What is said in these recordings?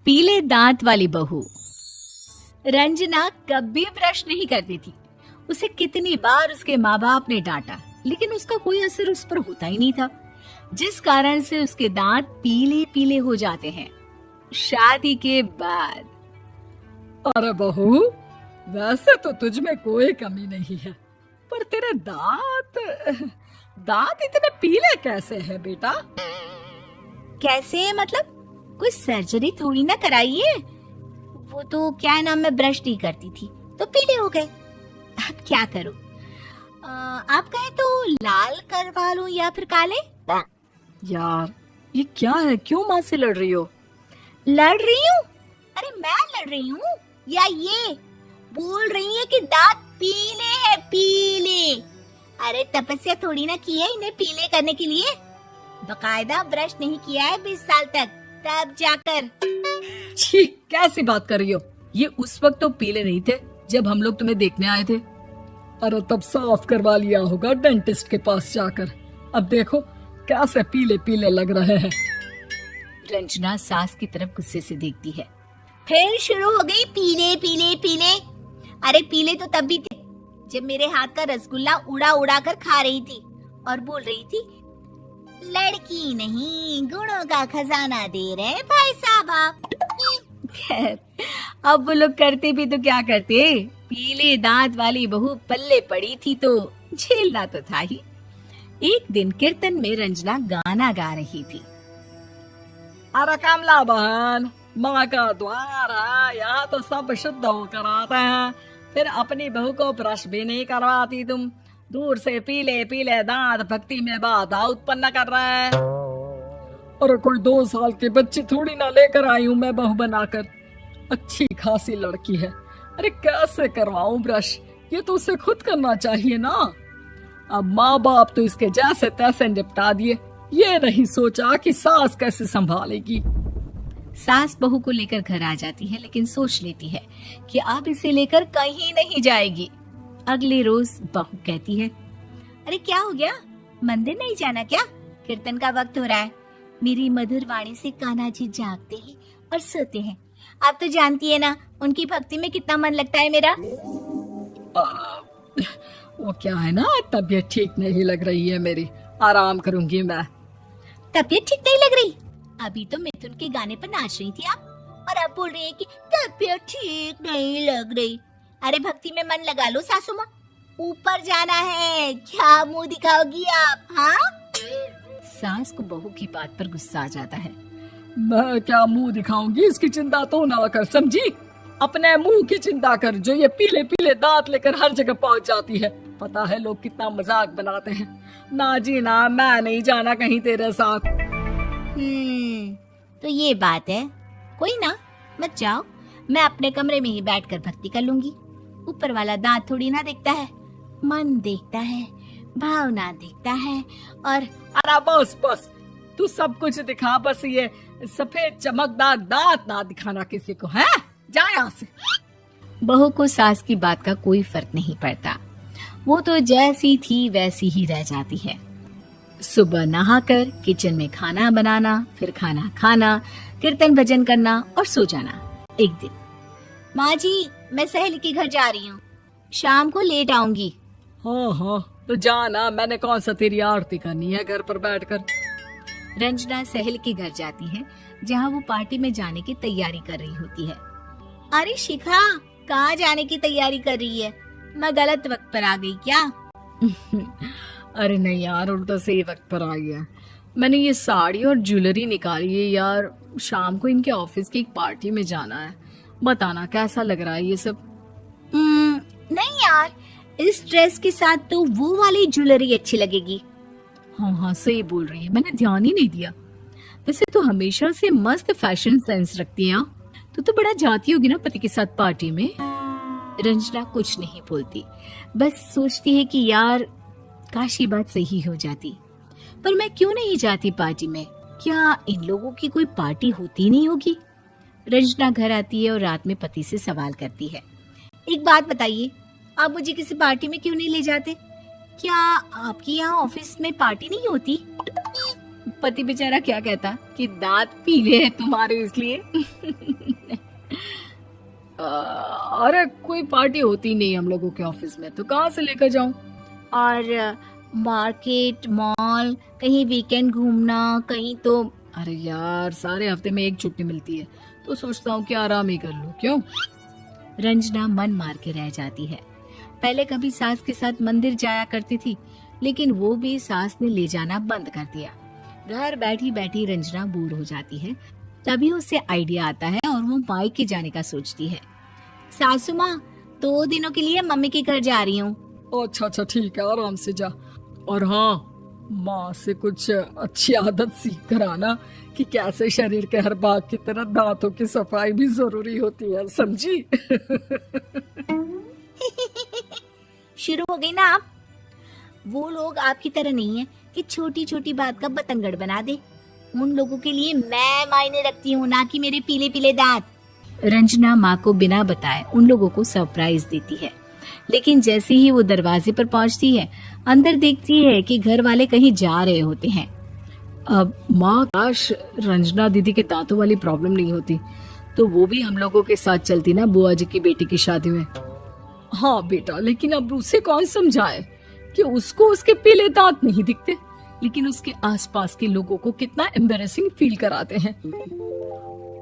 पीले दांत वाली बहू। रंजना कभी ब्रश नहीं करती थी। उसे कितनी बार उसके माँ बाप ने डांटा, लेकिन उसका कोई असर उस पर होता ही नहीं था, जिस कारण से उसके दांत पीले पीले हो जाते हैं। शादी के बाद अरे बहू, वैसे तो तुझ में कोई कमी नहीं है, पर तेरे दांत इतने पीले कैसे हैं बेटा? कैसे मतलब? कोई सर्जरी थोड़ी ना कराइए। वो तो क्या नाम, मैं ब्रश नहीं करती थी तो पीले हो गए। अब क्या करूं? आप कहें तो लाल करवा लूं या फिर काले? यार ये क्या है, क्यों माँ से लड़ रही हो? लड़ रही हूँ? अरे मैं लड़ रही हूँ या ये बोल रही है कि दांत पीले हैं, पीले। अरे तपस्या थोड़ी ना की है इन्हें पीले करने के लिए। बकायदा ब्रश नहीं किया है 20 साल तक, तब जाकर। छी, कैसी बात कर रही हो? ये उस वक्त तो पीले नहीं थे जब हम लोग तुम्हें देखने आए थे। अरे तब साफ करवा लिया होगा डेंटिस्ट के पास जाकर। अब देखो कैसे पीले पीले लग रहे हैं। रंजना सास की तरफ गुस्से से देखती है। फिर शुरू हो गई पीले पीले पीले। अरे पीले तो तब भी थे जब मेरे हाथ का रसगुल्ला उड़ा उड़ा कर खा रही थी और बोल रही थी, लड़की नहीं गुणों का खजाना दे रहे भाई साहब आप। खैर, अब वो लोग करते भी तो क्या करते, पीले दांत वाली बहू पल्ले पड़ी थी तो झेलना तो था ही। एक दिन कीर्तन में रंजना गाना गा रही थी। अरे कमला बहन, माँ का द्वार है, यहाँ तो सब शुद्ध होकर आते हैं, फिर अपनी बहू को ब्रश भी नहीं करवाती तुम। दूर से पीले पीले दांत भक्ति में बाधा उत्पन्न कर रहे हैं। अरे कोई 2 साल के बच्चे थोड़ी ना लेकर आई हूँ मैं बहू बनाकर। अच्छी खासी लड़की है, अरे कैसे करवाऊं ब्रश? ये तो उसे खुद करना चाहिए ना। अब माँ बाप तो इसके जैसे तैसे निपटा दिए, ये नहीं सोचा कि सास कैसे संभालेगी। सास बहू को लेकर घर आ जाती है, लेकिन सोच लेती है कि अब इसे लेकर कहीं नहीं जाएगी। अगले रोज बहू कहती है, अरे क्या हो गया, मंदिर नहीं जाना क्या? कीर्तन का वक्त हो रहा है। मेरी मधुर वाणी से कान्हा जी जागते हैं और सोते हैं। आप तो जानती है ना उनकी भक्ति में कितना मन लगता है मेरा। वो क्या है ना, तबीयत ठीक नहीं लग रही है मेरी, आराम करूंगी मैं। तबीयत ठीक नहीं लग रही? अभी तो मिथुन के गाने पर नाच रही थी आप, और अब बोल रही है कि तबीयत ठीक नहीं लग रही। अरे भक्ति में मन लगा लो सासू माँ, ऊपर जाना है, क्या मुंह दिखाओगी आप? हाँ? सास को बहू की बात पर गुस्सा आ जाता है। मैं क्या मुंह दिखाऊंगी, इसकी चिंता तो ना कर, समझी? अपने मुंह की चिंता कर, जो ये पीले पीले दांत लेकर हर जगह पहुंच जाती है। पता है लोग कितना मजाक बनाते हैं। ना जी ना, मैं नहीं जाना कहीं तेरे साथ। तो ये बात है। कोई ना, मत जाओ, मैं अपने कमरे में ही बैठकर भक्ति कर लूंगी। ऊपर वाला दांत थोड़ी ना देखता है, मन देखता है, भावना देखता है। और अरे बस बस, तू सब कुछ दिखा, बस ये सफेद चमकदार दांत ना दिखाना किसी को, है? जा यहाँ से। बहू को सास की बात का कोई फर्क नहीं पड़ता, वो तो जैसी थी वैसी ही रह जाती है। सुबह नहाकर किचन में खाना बनाना, फिर खाना खाना, कीर्तन भजन करना और सो जाना। एक दिन, माँ जी मैं सहेली के घर जा रही हूँ, शाम को लेट आऊंगी। हाँ, तो जाना, मैंने कौन सा तेरी आरती करनी है घर पर बैठकर। रंजना सहेली के घर जाती है, जहाँ वो पार्टी में जाने की तैयारी कर रही होती है। अरे शिखा, कहाँ जाने की तैयारी कर रही है? मैं गलत वक्त पर आ गई क्या? अरे नहीं यार, उल्टा सही वक्त पर आई है। मैंने ये साड़ी और ज्वेलरी निकाली है यार, शाम को इनके ऑफिस की एक पार्टी में जाना है। बताना कैसा लग रहा है ये सब? नहीं यार, इस ड्रेस के साथ तो वो वाली ज्वेलरी अच्छी लगेगी। हाँ सही बोल रही है, मैंने ध्यान ही नहीं दिया। वैसे तो हमेशा से मस्त फैशन सेंस रखती है। तो बड़ा जाती होगी ना पति के साथ पार्टी में। रंजना कुछ नहीं बोलती, बस सोचती है कि यार काश ये बात सही हो जाती, पर मैं क्यों नहीं जाती पार्टी में? क्या इन लोगों की कोई पार्टी होती नहीं होगी? रंजना घर आती है और रात में पति से सवाल करती है, एक बात बताइए, आप मुझे किसी पार्टी में क्यों नहीं ले जाते? क्या आपके यहाँ ऑफिस में पार्टी नहीं होती? पति बेचारा क्या कहता कि दांत पीले हैं तुम्हारे इसलिए। अरे कोई पार्टी होती नहीं हम लोगों के ऑफिस में, तो कहाँ से लेकर जाऊं? और मार्केट, मॉल, कहीं वीकेंड घूमना, कहीं तो। अरे यार, सारे हफ्ते में एक छुट्टी मिलती है, तो सोचता हूँ कि आराम ही कर लूं। क्यों? रंजना मन मार के रह जाती है। पहले कभी सास के साथ मंदिर जाया करती थी, लेकिन वो भी सास ने ले जाना बंद कर दिया। घर बैठी बैठी रंजना बोर हो जाती है। तभी उसे आइडिया आता है और वो मायके जाने का सोचती है। सासू माँ, 2 दिनों के लिए मम्मी के घर जा रही हूँ। अच्छा अच्छा, ठीक है, आराम से जा। और हाँ, माँ से कुछ अच्छी आदत सीख कर आना कि कैसे शरीर के हर भाग की तरह दांतों की सफाई भी जरूरी होती है, समझी? शुरू हो गई ना आप। वो लोग आपकी तरह नहीं है कि छोटी छोटी बात का बतंगड़ बना दे। उन लोगों के लिए मैं मायने रखती हूँ, ना कि मेरे पीले पीले दांत। रंजना माँ को बिना बताए उन लोगों को सरप्राइज देती है, लेकिन जैसे ही वो दरवाजे पर पहुंचती है, अंदर देखती है कि घर वाले कहीं जा रहे होते हैं। अब माँ, काश रंजना दीदी के दांतों वाली प्रॉब्लम नहीं होती, तो वो भी हम लोगों के साथ चलती ना बुआ जी की बेटी की शादी में। हाँ बेटा, लेकिन अब उसे कौन समझाए कि उसको उसके पीले दांत नहीं दिखते, लेकिन उसके आसपास के लोगों को कितना एम्बैरेसिंग फील कराते हैं।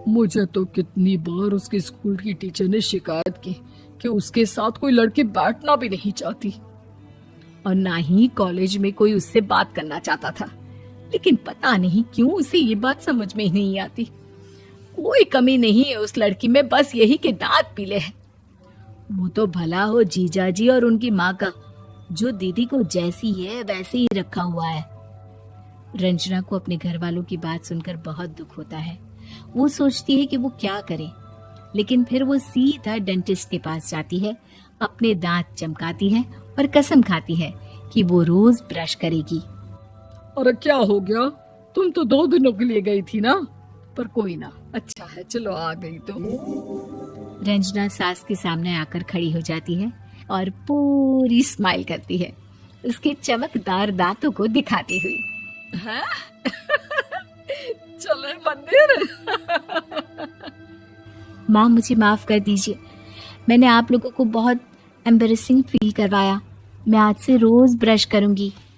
मुझे तो कितनी बार उसके स्कूल की टीचर ने शिकायत की कि उसके साथ कोई लड़की बैठना भी नहीं चाहती, और ना ही कॉलेज में कोई उससे बात करना चाहता था। लेकिन पता नहीं क्यों उसे ये बात समझ में ही नहीं आती। कोई कमी नहीं है उस लड़की में, बस यही कि दांत पीले हैं। वो तो भला हो जीजा जी और उनकी माँ का, जो दीदी को जैसी है वैसे ही रखा हुआ है। रंजना को अपने घर वालों की बात सुनकर बहुत दुख होता है। वो सोचती है कि वो क्या करे, लेकिन फिर वो सीधा डेंटिस्ट के पास जाती है, अपने दांत चमकाती है और कसम खाती है कि वो रोज ब्रश करेगी। अरे क्या हो गया? तुम तो 2 दिनों के लिए गई थी ना। पर कोई ना, अच्छा है, चलो आ गई तो। रंजना सास के सामने आकर खड़ी हो जाती है और पूरी स्माइल करती है, उसके चमकदार दांतों को दिखाती हुई। हाँ? चले मंदिर। माँ, मुझे माफ कर दीजिए, मैंने आप लोगों को बहुत एम्बैरेसिंग फील करवाया। मैं आज से रोज ब्रश करूंगी।